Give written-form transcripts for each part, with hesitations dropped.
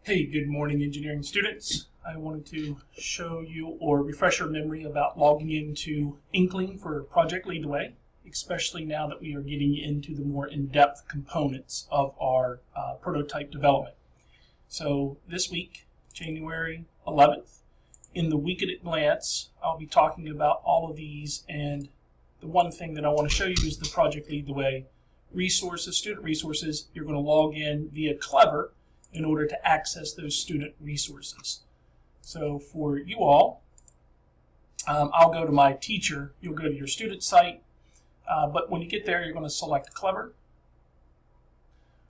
Hey, good morning, engineering students. I wanted to show you or refresh your memory about logging into Inkling for Project Lead the Way, especially now that we are getting into the more in-depth components of our prototype development. So this week, January 11th, in the Week at a Glance, I'll be talking about all of these, and the one thing that I want to show you is the Project Lead the Way resources, student resources. You're going to log in via Clever in order to access those student resources. So for you all, I'll go to my teacher, you'll go to your student site, but when you get there, you're going to select Clever.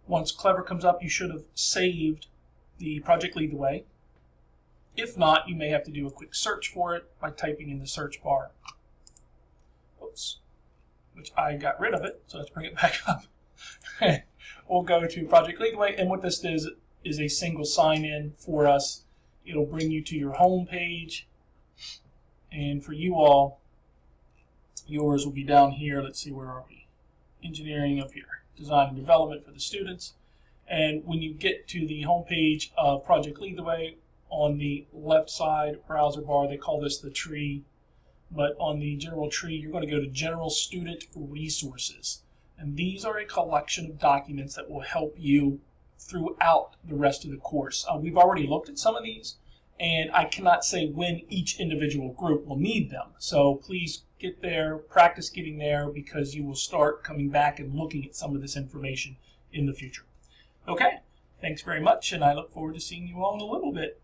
Once Clever comes up, you should have saved the Project Lead the Way. If not, you may have to do a quick search for it by typing in the search bar. Oops, which I got rid of it, so let's bring it back up. We'll go to Project Lead the Way, and what this does is a single sign-in for us. It'll bring you to your home page, and for you all, yours will be down here. Let's see, where are we? Engineering up here, design and development for the students. And when you get to the home page of Project Lead the Way, on the left side browser bar, they call this the tree, but on the general tree, you're going to go to General Student Resources. And these are a collection of documents that will help you throughout the rest of the course. We've already looked at some of these, and I cannot say when each individual group will need them. So please get there, practice getting there, because you will start coming back and looking at some of this information in the future. Okay, thanks very much, and I look forward to seeing you all in a little bit.